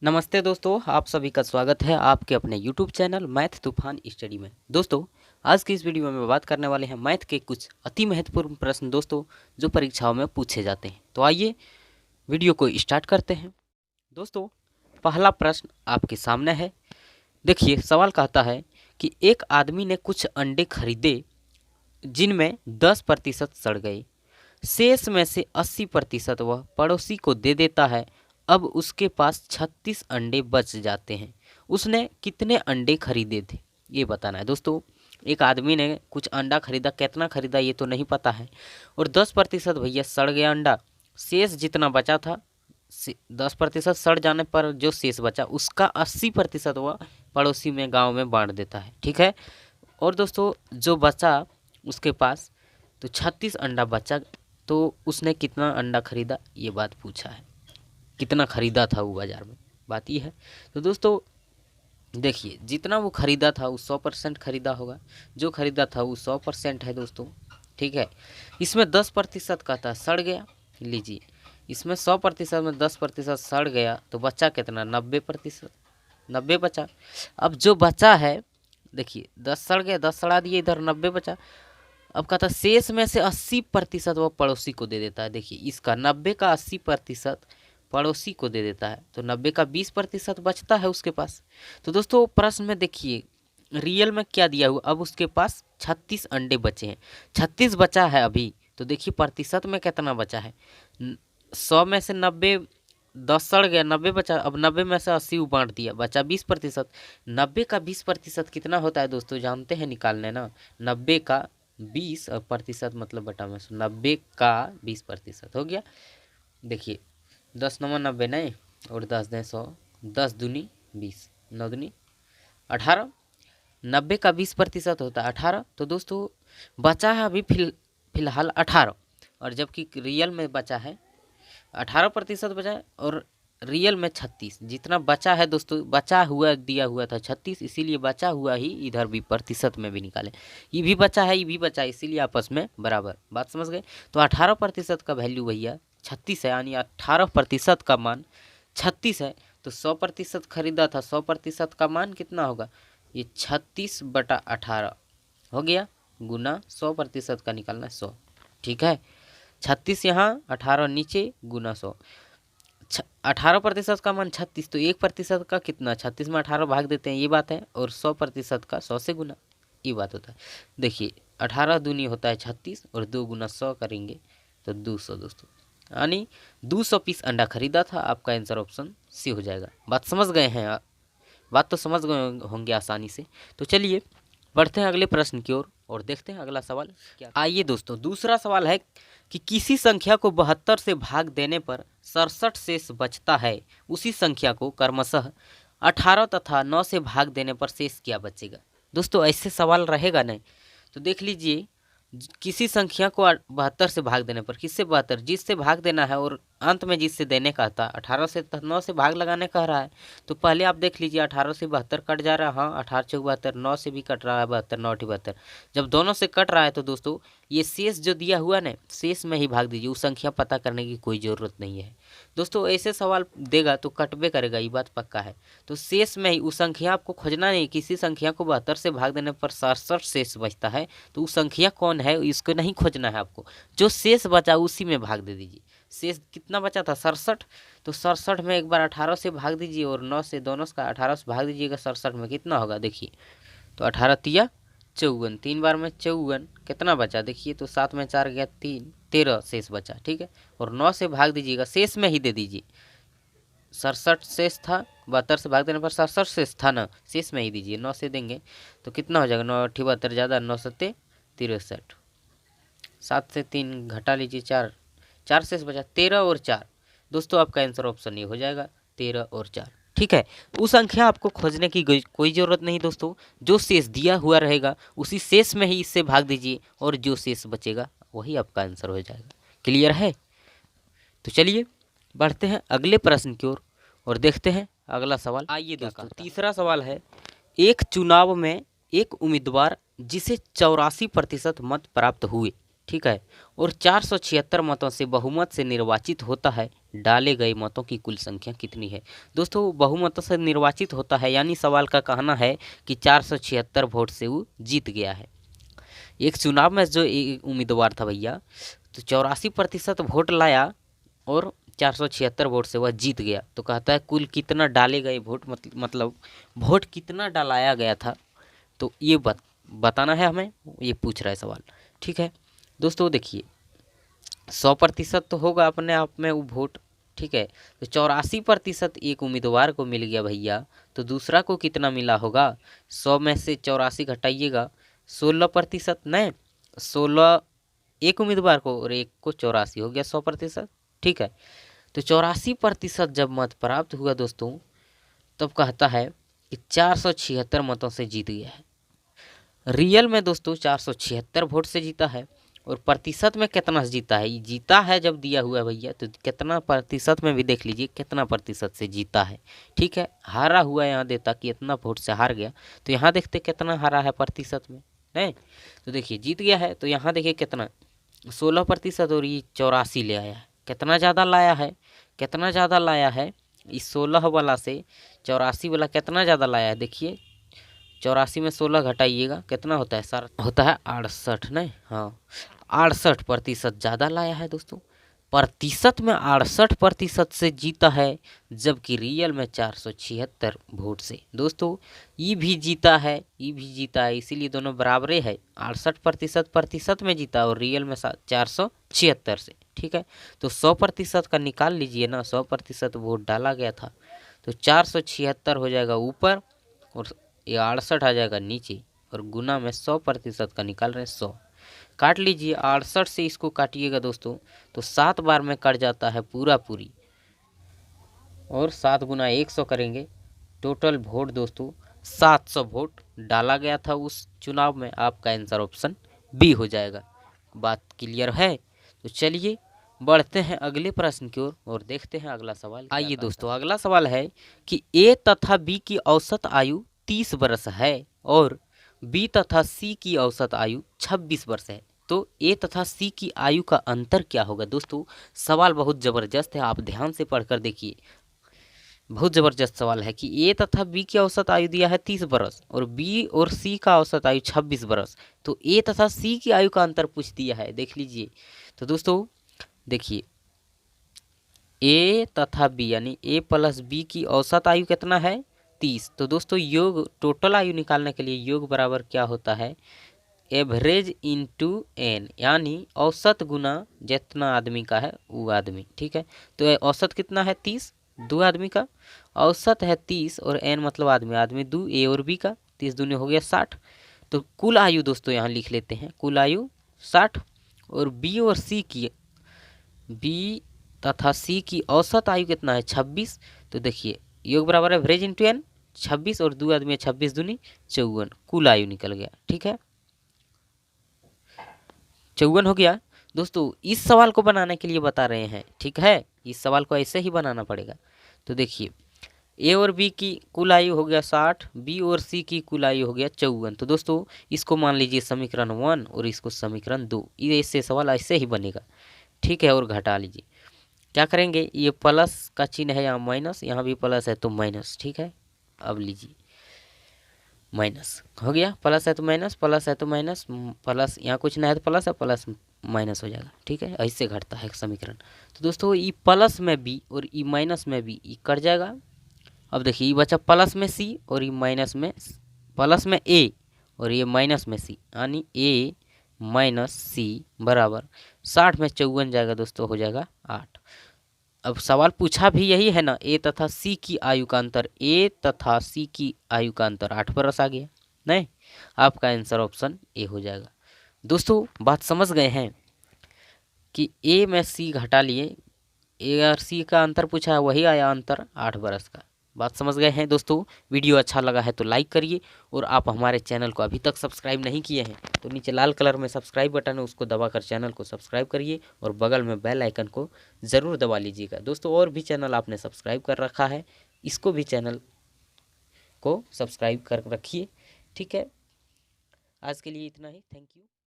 नमस्ते दोस्तों, आप सभी का स्वागत है आपके अपने YouTube चैनल मैथ तूफान स्टडी में। दोस्तों, आज की इस वीडियो में बात करने वाले हैं मैथ के कुछ अति महत्वपूर्ण प्रश्न दोस्तों, जो परीक्षाओं में पूछे जाते हैं। तो आइए वीडियो को स्टार्ट करते हैं। दोस्तों, पहला प्रश्न आपके सामने है। देखिए, सवाल कहता है कि एक आदमी ने कुछ अंडे खरीदे जिनमें 10% सड़ गए। शेष में से 80% वह पड़ोसी को दे देता है। अब उसके पास 36 अंडे बच जाते हैं। उसने कितने अंडे खरीदे थे, ये बताना है। दोस्तों, एक आदमी ने कुछ अंडा खरीदा, कितना खरीदा ये तो नहीं पता है, और 10% भैया सड़ गया अंडा। शेष जितना बचा था, 10% सड़ जाने पर जो शेष बचा उसका 80% वह पड़ोसी में गांव में बांट देता है। ठीक है। और दोस्तों, जो बचा उसके पास तो 36 अंडा बचा, तो उसने कितना अंडा खरीदा ये बात पूछा है। कितना खरीदा था वो बाज़ार में, बात ये है। तो दोस्तों देखिए, जितना वो खरीदा था वो 100% खरीदा होगा। जो खरीदा था वो 100% है दोस्तों। ठीक है। इसमें 10% का था सड़ गया। लीजिए, इसमें 100% में 10% सड़ गया तो बचा कितना, 90%। 90 बचा। अब जो बचा है, देखिए 10 सड़ गया, 10 सड़ा दिए, इधर 90 बचा। अब कहता शेष में से 80% वो पड़ोसी को दे देता है। देखिए, इसका 90 का 80% पड़ोसी को दे देता है, तो 90 का 20% बचता है उसके पास। तो दोस्तों, प्रश्न में देखिए रियल में क्या दिया हुआ, अब उसके पास 36 अंडे बचे हैं, 36 बचा है अभी। तो देखिए प्रतिशत में कितना बचा है, 100 में से 90, 10 सड़ गया, 90 बचा। अब 90 में से 80 बांट दिया, बचा 20%। 90 का 20% कितना होता है दोस्तों, जानते हैं निकालने ना। 90 का 20 और प्रतिशत मतलब बटा में 90 का 20% हो गया। देखिए 10 नवा 90 नहीं, और 10 दें 100, 10 दूनी 20, 9 दूनी 18। 90 का 20% होता है 18। तो दोस्तों बचा है अभी फिलहाल 18, और जबकि रियल में बचा है 18% बचा है, और रियल में 36। जितना बचा है दोस्तों, बचा हुआ दिया हुआ था 36, इसीलिए बचा हुआ ही इधर भी प्रतिशत में भी निकाले। ये भी बचा है, ये भी बचा है, इसीलिए आपस में बराबर। बात समझ गए। तो 18% का वैल्यू भैया 36 है, यानी 18% का मान 36 है। तो 100% खरीदा था, 100% का मान कितना होगा, ये 36/18 हो गया, गुना 100% का निकालना है 100। ठीक है। 36 यहाँ, 18 नीचे, गुना 100। 18% का मान 36, तो 1% का कितना, 36 में 18 भाग देते हैं, ये बात है। और 100% का 100 से गुना, ये बात होता है। देखिए 18 दूनी होता है 36, और 2 गुना 100 करेंगे तो 200 दोस्तों, यानी 200 पीस अंडा खरीदा था। आपका आंसर ऑप्शन सी हो जाएगा। बात समझ गए हैं, बात तो समझ गए होंगे आसानी से। तो चलिए बढ़ते हैं अगले प्रश्न की ओर और देखते हैं अगला सवाल क्या। आइए दोस्तों, दूसरा सवाल है कि किसी संख्या को 72 से भाग देने पर 67 शेष बचता है, उसी संख्या को क्रमशः 18 तथा 9 से भाग देने पर शेष क्या बचेगा। दोस्तों ऐसे सवाल रहेगा नहीं, तो देख लीजिए, किसी संख्या को 72 से भाग देने पर, किससे 72, जिससे भाग देना है, और अंत में जिससे देने का था। 18 से 9 से भाग लगाने कह रहा है, तो पहले आप देख लीजिए 18 से 72 कट जा रहा है। हाँ, 18 चौक 72, 9 से भी कट रहा है 72, 9 72। जब दोनों से कट रहा है तो दोस्तों ये शेष जो दिया हुआ ना, शेष में ही भाग दीजिए, उस संख्या पता करने की कोई ज़रूरत नहीं है। दोस्तों ऐसे सवाल देगा तो कटबे करेगा, ये बात पक्का है। तो शेष में ही उस संख्या आपको खोजना नहीं, किसी संख्या को 72 से भाग देने पर 67 शेष बचता है, तो उस संख्या कौन है इसको नहीं खोजना है आपको, जो शेष बचा उसी में भाग दे दीजिए। शेष कितना बचा था, 67, तो 67 में एक बार 18 से भाग दीजिए, और 9 से, दोनों का 18 से भाग दीजिएगा। 67 में कितना होगा देखिए, तो 18 तिया 54, 3 बार में 54, कितना बचा देखिए, तो 7 में 4 गया 3, 13 शेष बचा। ठीक है। और 9 से भाग दीजिएगा, शेष में ही दे दीजिए। 67 शेष था, 72 से भाग देने पर 67 शेष था ना, शेष में ही दीजिए। 9 से देंगे तो कितना हो जाएगा, 9 8 72 ज़्यादा, 9 7 63, 7 से 3 घटा लीजिए, 4, 4 शेष बचा, 13 और 4। दोस्तों आपका आंसर ऑप्शन ये हो जाएगा, 13 और 4। ठीक है। उस संख्या आपको खोजने की कोई ज़रूरत नहीं दोस्तों, जो शेष दिया हुआ रहेगा उसी शेष में ही इससे भाग दीजिए, और जो शेष बचेगा वही आपका आंसर हो जाएगा। क्लियर है। तो चलिए बढ़ते हैं अगले प्रश्न की ओर और देखते हैं अगला सवाल। आइए दोस्तों, तीसरा सवाल है, एक चुनाव में एक उम्मीदवार जिसे 84% मत प्राप्त हुए, ठीक है, और 476 मतों से बहुमत से निर्वाचित होता है, डाले गए मतों की कुल संख्या कितनी है। दोस्तों बहुमतों से निर्वाचित होता है यानी सवाल का कहना है कि 476 वोट से वो जीत गया है। एक चुनाव में जो एक उम्मीदवार था भैया, तो 84% वोट लाया और 476 वोट से वह जीत गया। तो कहता है कुल कितना डाले गए वोट, मतलब वोट कितना डालाया गया था, तो ये बताना है हमें, ये पूछ रहा है सवाल। ठीक है दोस्तों, देखिए 100% तो होगा अपने आप में वो वोट, ठीक है, तो 84% एक उम्मीदवार को मिल गया भैया, तो दूसरा को कितना मिला होगा। 100 में से 84 घटाइएगा, 16%, नहीं 16 एक उम्मीदवार को और एक को 84 हो गया 100%। ठीक है, तो 84% जब मत प्राप्त हुआ दोस्तों, तब कहता है कि 476 मतों से जीत गया है। रियल में दोस्तों 476 वोट से जीता है, और प्रतिशत में कितना से जीता है, ये जीता है जब दिया हुआ है भैया, तो कितना प्रतिशत में भी देख लीजिए कितना प्रतिशत से जीता है। ठीक है, हारा हुआ यहाँ देता कि इतना वोट से हार गया, तो यहाँ देखते कितना हारा है प्रतिशत में, नहीं तो देखिए जीत गया है, तो यहाँ देखिए कितना 16% और ये 84 ले आया है, कितना ज़्यादा लाया है, कितना ज़्यादा लाया है, इस 16 वाला से 84 वाला कितना ज़्यादा लाया है। देखिए 84 में 16 घटाइएगा कितना होता है सर, होता है 68, नहीं हाँ 68% ज़्यादा लाया है दोस्तों, प्रतिशत में 68% से जीता है, जबकि रियल में 476 वोट से। दोस्तों ये भी जीता है, ये भी जीता है, इसीलिए दोनों बराबरे है, 68% प्रतिशत में जीता और रियल में 476 से। ठीक है, तो 100% का निकाल लीजिए ना, 100% वोट डाला गया था, तो 476 हो जाएगा ऊपर और ये 68 आ जाएगा नीचे, और गुना में 100% का निकाल रहे हैं 100, काट लीजिए 68 से इसको काटिएगा दोस्तों, तो 7 बार में कट जाता है पूरा पूरी, और 7 गुना 100 करेंगे, टोटल वोट दोस्तों 700 वोट डाला गया था उस चुनाव में। आपका आंसर ऑप्शन बी हो जाएगा। बात क्लियर है, तो चलिए बढ़ते हैं अगले प्रश्न की ओर और देखते हैं अगला सवाल। आइए दोस्तों, अगला सवाल है कि ए तथा बी की औसत आयु 30 वर्ष है और बी तथा सी की औसत आयु 26 वर्ष है, तो ए तथा सी की आयु का अंतर क्या होगा। दोस्तों सवाल बहुत ज़बरदस्त है, आप ध्यान से पढ़कर देखिए, बहुत ज़बरदस्त सवाल है कि ए तथा बी की औसत आयु दिया है 30 वर्ष और बी और सी का औसत आयु 26 वर्ष, तो ए तथा सी की आयु का अंतर पूछ दिया है, देख लीजिए। तो दोस्तों देखिए ए तथा बी यानी ए प्लस बी की औसत आयु कितना है 30, तो दोस्तों योग टोटल आयु निकालने के लिए योग बराबर क्या होता है, एवरेज इंटू एन, यानी औसत गुना जितना आदमी का है वो आदमी। ठीक है, तो औसत कितना है 30, दो आदमी का औसत है 30 और एन मतलब आदमी, आदमी दो ए और बी का, 30 दूनी हो गया 60, तो कुल आयु दोस्तों यहाँ लिख लेते हैं, कुल आयु 60, और बी और सी की, बी तथा सी की औसत आयु कितना है 26, तो देखिए योग बराबर एवरेज इंटू एन, 26 और दो आदमी 26 दूनी 54, कुल आयु निकल गया। ठीक है, 54 हो गया। दोस्तों इस सवाल को बनाने के लिए बता रहे हैं, ठीक है, इस सवाल को ऐसे ही बनाना पड़ेगा। तो देखिए ए और बी की कुल आयु हो गया 60, बी और सी की कुल आयु हो गया 54, तो दोस्तों इसको मान लीजिए समीकरण 1 और इसको समीकरण 2, ये इससे सवाल ऐसे ही बनेगा। ठीक है, और घटा लीजिए, क्या करेंगे, ये प्लस का चिन्ह है यहाँ माइनस, यहाँ भी प्लस है तो माइनस। ठीक है, अब लीजिए माइनस हो गया, प्लस है तो माइनस, प्लस है तो माइनस, प्लस यहाँ कुछ नहीं है तो प्लस है, प्लस माइनस हो जाएगा। ठीक है, ऐसे घटता है समीकरण। तो दोस्तों ये प्लस में बी और ये माइनस में बी ये कट जाएगा। अब देखिए ये बचा प्लस में सी और ये माइनस में, प्लस में ए और ये माइनस में सी, यानी ए माइनस सी बराबर 60 में 54 जाएगा दोस्तों, हो जाएगा 8। अब सवाल पूछा भी यही है ना, ए तथा सी की आयु का अंतर, ए तथा सी की आयु का अंतर 8 वर्ष आ गया, नहीं आपका आंसर ऑप्शन ए हो जाएगा। दोस्तों बात समझ गए हैं कि ए में सी घटा लिए, ए और सी का अंतर पूछा है वही आया अंतर 8 वर्ष का। बात समझ गए हैं दोस्तों, वीडियो अच्छा लगा है तो लाइक करिए, और आप हमारे चैनल को अभी तक सब्सक्राइब नहीं किए हैं तो नीचे लाल कलर में सब्सक्राइब बटन है, उसको दबाकर चैनल को सब्सक्राइब करिए और बगल में बेल आइकन को ज़रूर दबा लीजिएगा। दोस्तों और भी चैनल आपने सब्सक्राइब कर रखा है, इसको भी चैनल को सब्सक्राइब कर रखिए। ठीक है, आज के लिए इतना ही, थैंक यू।